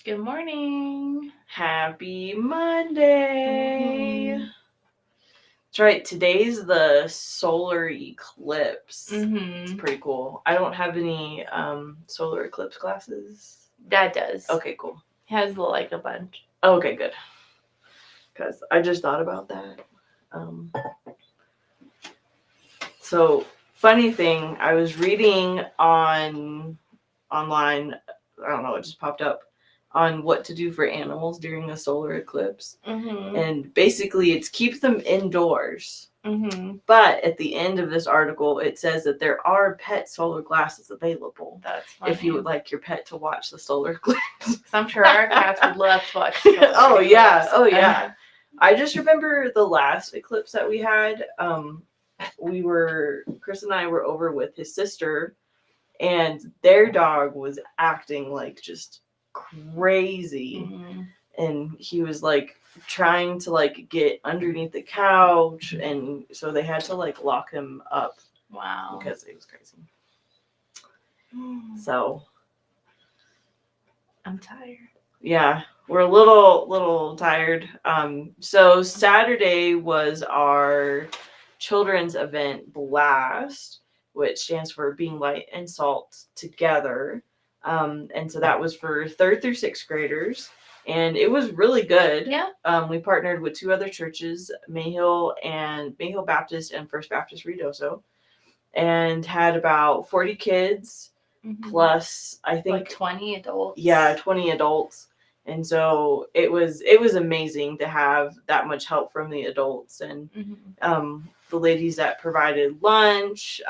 Good morning. Happy Monday. Mhm. That's right. Today's the solar eclipse. It's Mhm. pretty cool. I don't have any solar eclipse classes. Dad does. Okay, cool. He has like a bunch. Okay, good. Because I just thought about that. So funny thing, I was reading online. I don't know. It just popped up on what to do for animals during a solar eclipse. Mhm. And basically, it's keep them indoors. Mhm. But at the end of this article, it says that there are pet solar glasses available That's funny. if you would like your pet to watch the solar eclipse. I'm sure our cats would love to watch. Solar Oh yeah, eclipse. oh yeah. I just remember the last eclipse that we had. Chris and I were over with his sister, and their dog was acting like just crazy. Mhm. And he was like trying to like get underneath the couch, and so they had to like lock him up Wow. because it was crazy. So I'm tired. yeah, we're a little tired. So Saturday was our children's event Blast, which stands for Being Light and Salt Together. And so that was for 3rd through 6th graders. And it was really good. Yeah. We partnered with 2 other churches, Mayhill Baptist and First Baptist Ruidoso, and had about 40 kids plus I think like 20 adults. Yeah, 20 adults. And so it was amazing to have that much help from the adults and the ladies that provided lunch,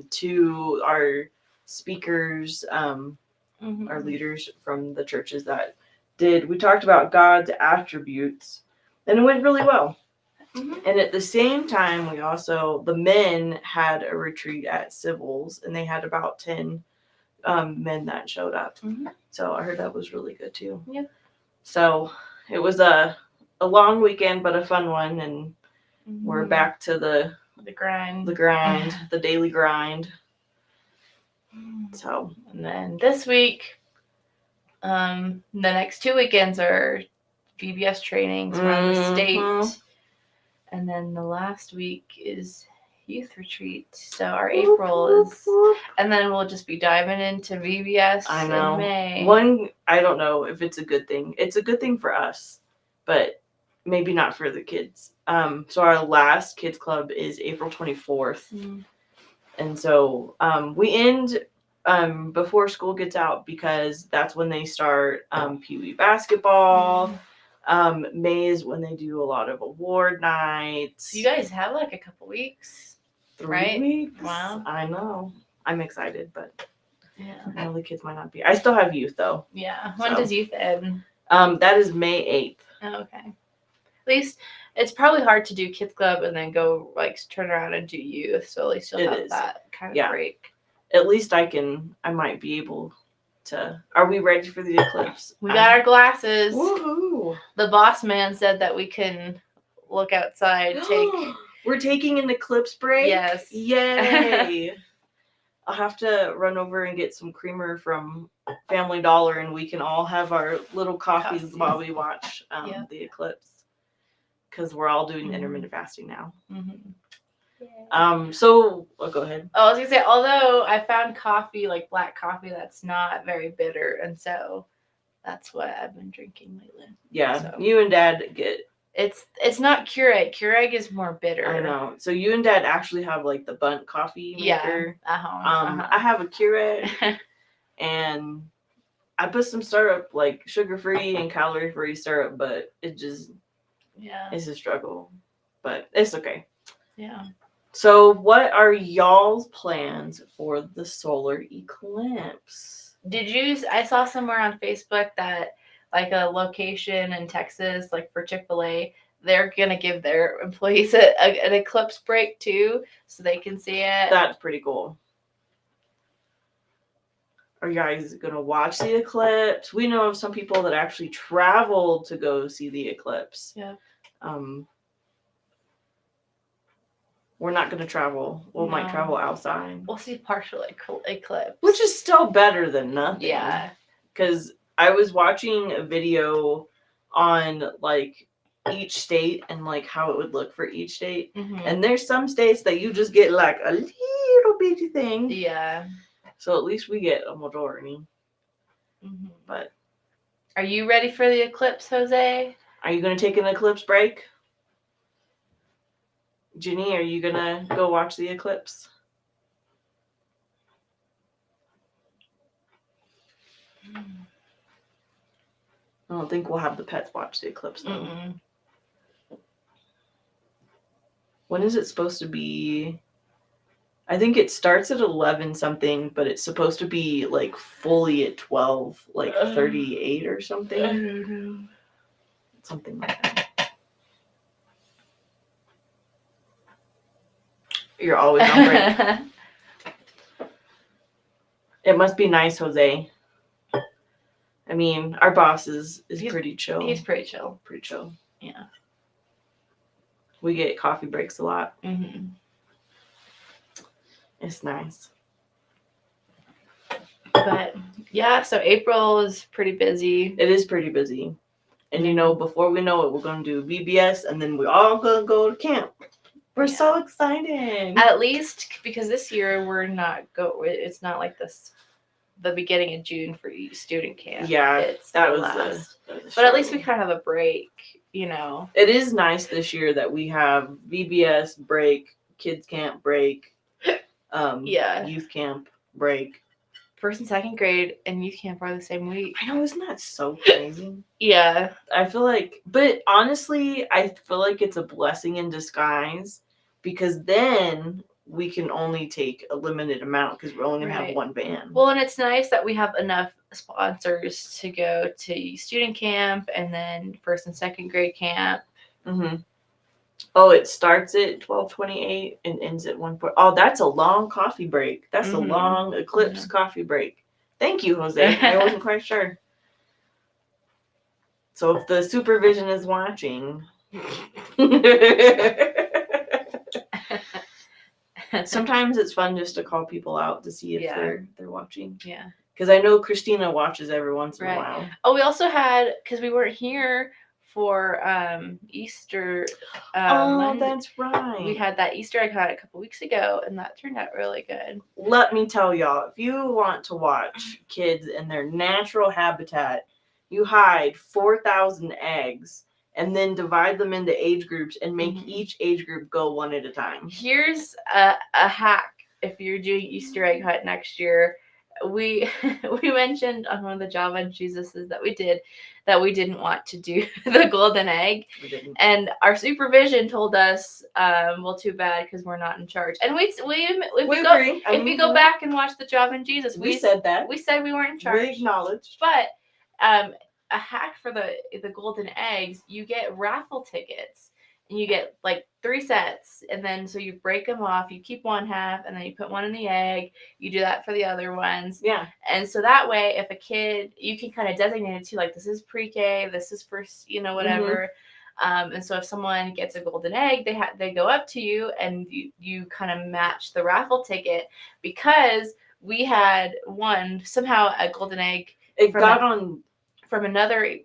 to our speakers, our leaders from the churches that did. We talked about God's attributes, and it went really well. And at the same time, the men had a retreat at Civils, and they had about 10 men that showed up. So I heard that was really good too. Yep. So it was a long weekend, but a fun one, and we're back to the grind, the daily grind. So and then this week, the next 2 weekends are VBS trainings around the state, and then the last week is youth retreat. So our April is, and then we'll just be diving into VBS in May. I don't know if it's a good thing. It's a good thing for us, but maybe not for the kids. So our last kids club is April 24th. And so we end before school gets out because that's when they start Pee Wee basketball. May is when they do a lot of award nights. So you guys have like a couple weeks, 3 weeks. Wow. I know. I'm excited, but yeah, I know the kids might not be. I still have youth though. Yeah. When does youth end? That is May 8th. Oh, okay. At least it's probably hard to do kids club and then go like turn around and do youth. So at least you'll have that kind of break. At least I might be able to. Are we ready for the eclipse? We got our glasses. Woohoo! The boss man said that we can look outside, We're taking an eclipse break? Yes. Yay! I'll have to run over and get some creamer from Family Dollar, and we can all have our little coffees while we watch the eclipse. Because we're all doing intermittent fasting now. So go ahead. Oh, I was gonna say, although I found coffee, like black coffee, that's not very bitter, and so that's what I've been drinking lately. Yeah, so. You and Dad get. It's not Keurig. Keurig is more bitter. I know. So you and Dad actually have like the Bundt coffee maker. Yeah. Uh-huh. I have a Keurig, and I put some syrup, like sugar-free and calorie-free syrup, but it's a struggle. But it's okay. Yeah. So what are y'all's plans for the solar eclipse? I saw somewhere on Facebook that like a location in Texas, like for Chick-fil-A, they're going to give their employees an eclipse break too, so they can see it. That's pretty cool. Are you guys going to watch the eclipse? We know of some people that actually traveled to go see the eclipse. Yeah. We're not going to travel. We might travel outside. We'll see partial eclipse. Which is still better than nothing. Yeah. Because I was watching a video on like each state and like how it would look for each state. And there's some states that you just get like a little bitty thing. Yeah. So at least we get a majority. But are you ready for the eclipse, Jose? Are you gonna take an eclipse break? Ginny, are you gonna go watch the eclipse? I don't think we'll have the pets watch the eclipse though. When is it supposed to be? I think it starts at 11 something, but it's supposed to be like fully at 12, like 38 or something. I don't know. Something like that. You're always on break. It must be nice, Jose. I mean, our boss is pretty chill. He's pretty chill. Pretty chill. Yeah. We get coffee breaks a lot. Mm-hmm. It's nice. But yeah, so April is pretty busy. It is pretty busy. And you know, before we know it, we're going to do VBS and then we're all going to go to camp. We're so excited. At least because this year we're not it's not like this the beginning of June for student camp. Yeah, it's that was last. the But at least we kind of have a break, you know. It is nice this year that we have VBS break, kids camp break, youth camp break. First and second grade and youth camp are the same week. I know, isn't that so crazy? Yeah. I feel like, but honestly, I feel like it's a blessing in disguise because then we can only take a limited amount because we're only going to have one band. Well, and it's nice that we have enough sponsors to go to student camp and then first and second grade camp. Mm-hmm. Oh, it starts at 12:28 and ends at 1:00. Oh, that's a long coffee break. That's a long eclipse coffee break. Thank you, Jose. I wasn't quite sure. So if the supervision is watching, sometimes it's fun just to call people out to see if they're watching. Yeah. Because I know Christina watches every once in a while. Oh, we also had, because we weren't here for Easter. That's right. We had that Easter egg hunt a couple weeks ago, and that turned out really good. Let me tell y'all, if you want to watch kids in their natural habitat, you hide 4,000 eggs and then divide them into age groups and make each age group go one at a time. Here's a hack if you're doing Easter egg hunt next year. We mentioned on one of the Java and Jesuses that we did that we didn't want to do the golden egg. We didn't. And our supervision told us, well, too bad because we're not in charge. And if we go back and watch the Java and Jesus, we said that. We said we weren't in charge. We acknowledged. But a hack for the golden eggs, you get raffle tickets. And you get like 3 sets, and then so you break them off. You keep one half, and then you put one in the egg. You do that for the other ones. Yeah. And so that way, if a kid, you can kind of designate it too, like this is pre-K, this is first, whatever. And so if someone gets a golden egg, they go up to you, and you kind of match the raffle ticket because we had somehow a golden egg. It got on. From another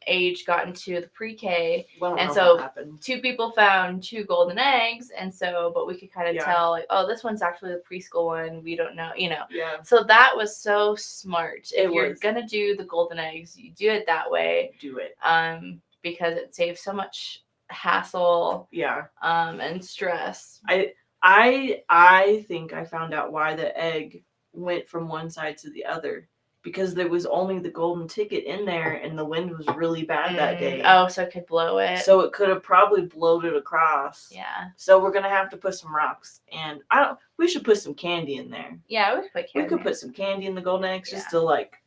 age got into the pre-K, and so 2 people found 2 golden eggs, and so but we could kind of tell like, oh, this one's actually the preschool one. We don't know, Yeah. So that was so smart. If you're was. Gonna do the golden eggs, you do it that way. Do it. Because it saves so much hassle. Yeah. And stress. I think I found out why the egg went from one side to the other. Because there was only the golden ticket in there and the wind was really bad that day. Oh, so it could blow it. So it could have probably blown it across. Yeah. So we're going to have to put some rocks. And we should put some candy in there. Yeah, we could put some candy in the golden eggs just to like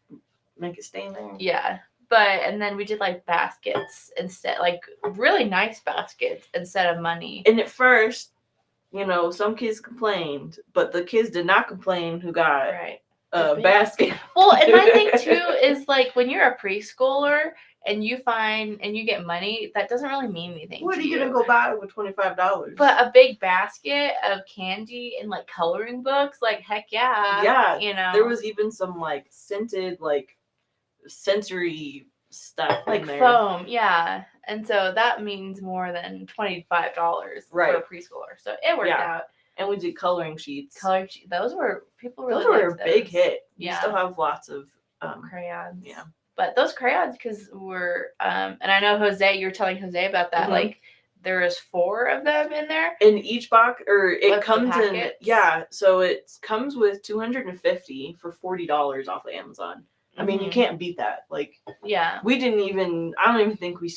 make it stay in there. Yeah. And then we did like baskets instead, like really nice baskets instead of money. And at first, some kids complained, but the kids did not complain who got basket. Well, and my thing too is like when you're a preschooler and you get money, that doesn't really mean anything. What are you gonna go buy with $25? But a big basket of candy and like coloring books, like heck yeah. Yeah. There was even some like scented like sensory stuff like in there. foam, yeah. And so that means more than $25 Right. for a preschooler. So it worked Yeah. out. And we did coloring sheets. Those were people really Those were a liked big those. hit. Yeah. We still have lots of crayons. Yeah. But those crayons, because were and I know Jose, you were telling Jose about that. Mhm. Like there is 4 of them in there. in each box, or it With the comes in. packets? Yeah, so it comes with 250 for $40 off of Amazon. I mean, you Mhm. can't beat that. Like, Yeah. we didn't even. I don't even think we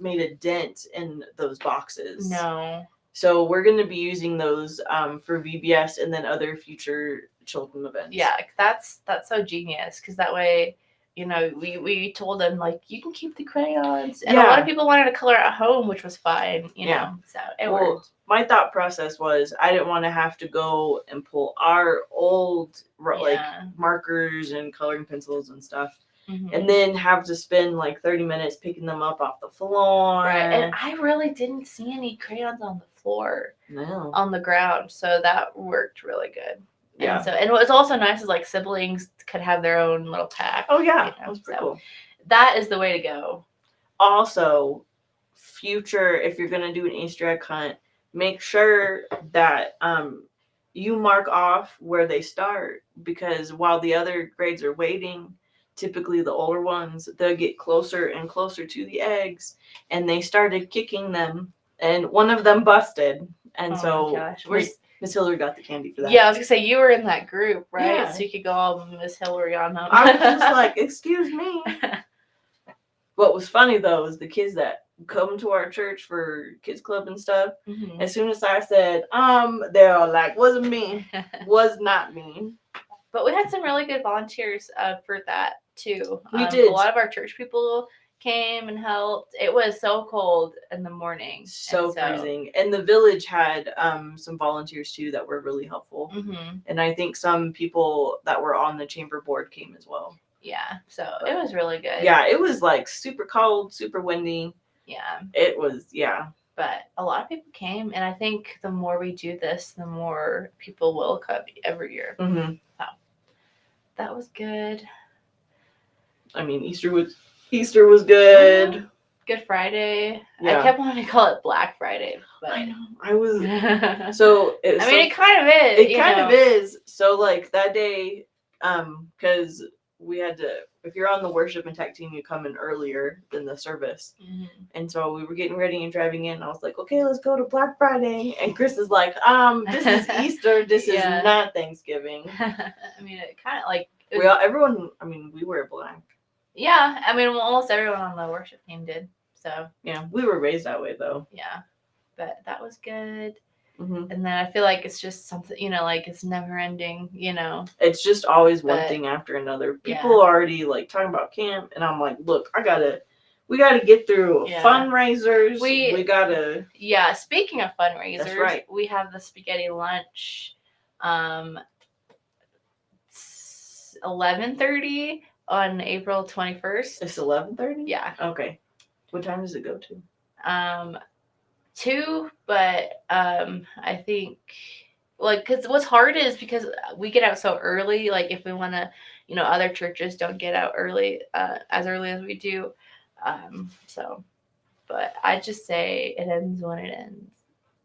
made a dent in those boxes. No. So we're going to be using those for VBS and then other future children events. Yeah, that's so genius because that way, you know, we told them like you can keep the crayons, and a lot of people wanted to color at home, which was fine, you know. So it worked. My thought process was I didn't want to have to go and pull our old like markers and coloring pencils and stuff. Mm-hmm. And then have to spend like 30 minutes picking them up off the floor. Right. And I really didn't see any crayons on the floor. No. On the ground. So that worked really good. Yeah. And what's also nice is like siblings could have their own little pack. Oh yeah. You know? That's pretty cool. That is the way to go. Also, if you're gonna do an Easter egg hunt, make sure that you mark off where they start, because while the other grades are waiting, typically the older ones, they'll get closer and closer to the eggs, and they started kicking them, and one of them busted, and Miss Hillary got the candy for that. Yeah, I was gonna say you were in that group, right? Yeah. So you could go all Miss Hillary on them. I was just like, excuse me. What was funny though is the kids that come to our church for kids club and stuff. Mm-hmm. As soon as I said, they're all like, wasn't me, was not me. But we had some really good volunteers for that too. We did. A lot of our church people came and helped. It was so cold in the morning. So freezing. And the village had some volunteers too that were really helpful. Mm-hmm. And I think some people that were on the chamber board came as well. Yeah, so it was really good. Yeah, it was like super cold, super windy. Yeah. It was, yeah. But a lot of people came, and I think the more we do this, the more people will come every year. Mm-hmm. So that was good. I mean, Easter was good. Mm-hmm. Good Friday. Yeah. I kept wanting to call it Black Friday, but I know. I was so. It kind of is. It kind of is. So like that day, because we had to. If you're on the worship and tech team, you come in earlier than the service. Mm-hmm. And so we were getting ready and driving in. I was like, okay, let's go to Black Friday. And Chris is like, this is Easter. This is not Thanksgiving. I mean, it kind of like we wear black. Yeah, I mean, almost everyone on the worship team did. So yeah, we were raised that way though. Yeah, but that was good. Mm-hmm. And then I feel like it's just something, like it's never ending, It's just always one thing after another. People are already like talking about camp, and I'm like, look, we gotta get through fundraisers. We gotta. Yeah, speaking of fundraisers, that's right. We have the spaghetti lunch, 11:30 on April 21st. It's 11:30. Yeah. Okay. What time does it go to? 2, but I think because what's hard is because we get out so early, like if we want to, other churches don't get out early as early as we do, but I just say it ends when it ends.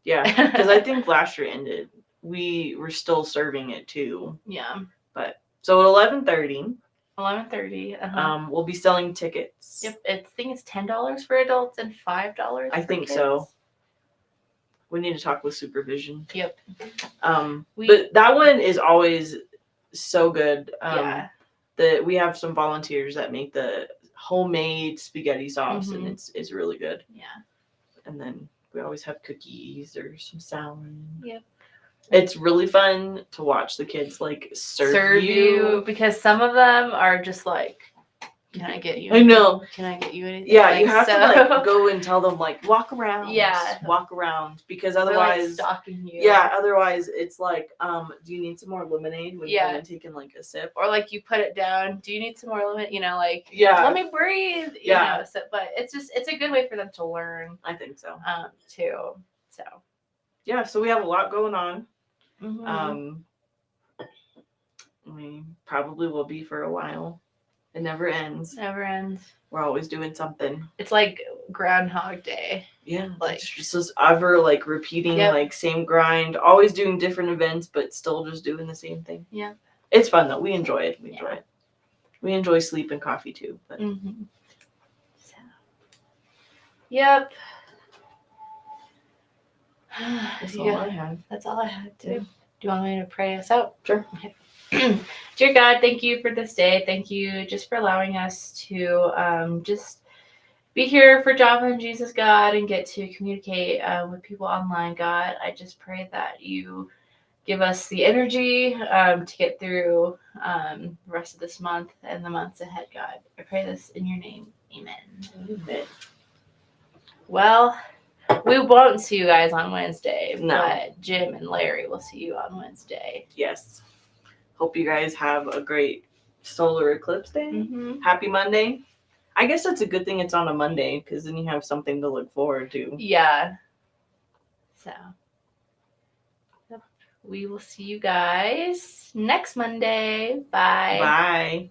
Yeah, because I think last year ended, we were still serving it too. Yeah, but so at 11:30 we'll be selling tickets. Yep, I think it's $10 for adults and $5 I think kids. So we need to talk with supervision. Yep. But that one is always so good. Yeah. We have some volunteers that make the homemade spaghetti sauce, and it's really good. Yeah. And then we always have cookies or some salad. Yep. It's really fun to watch the kids like serve you, because some of them are just like, can I get you anything? I know. Can I get you anything? Yeah, you have to like go and tell them like walk around. Yeah. Walk around, because otherwise like stalking you. Yeah, otherwise it's like, do you need some more lemonade when you haven't taken like a sip? Or like you put it down, do you need some more lemonade? Like let me breathe. So, but it's a good way for them to learn. I think so. Too. So yeah, so we have a lot going on. Mm-hmm. We probably will be for a while. It never ends. Never ends. We're always doing something. It's like Groundhog Day. Yeah, Like- it's just this ever like repeating, Yep. like same grind, always doing different events, but still just doing the same thing. Yeah. It's fun though. We enjoy it. We enjoy Yeah. it. We enjoy sleep and coffee too. But Mm-hmm. So, yep. that's Yeah. all I have. That's all I had to. Yeah. Do you want me to pray us out? Sure. Okay. Dear God, thank you for this day. Thank you just for allowing us to just be here for Java and Jesus, God, and get to communicate with people online, God. I just pray that you give us the energy to get through the rest of this month and the months ahead, God. I pray this in your name. Amen. Amen. Well, we won't see you guys on Wednesday, No. but Jim and Larry will see you on Wednesday. Yes. Hope you guys have a great solar eclipse day. Mm-hmm. Happy Monday. I guess that's a good thing it's on a Monday because then you have something to look forward to. Yeah. So, yep. We will see you guys next Monday. Bye. Bye.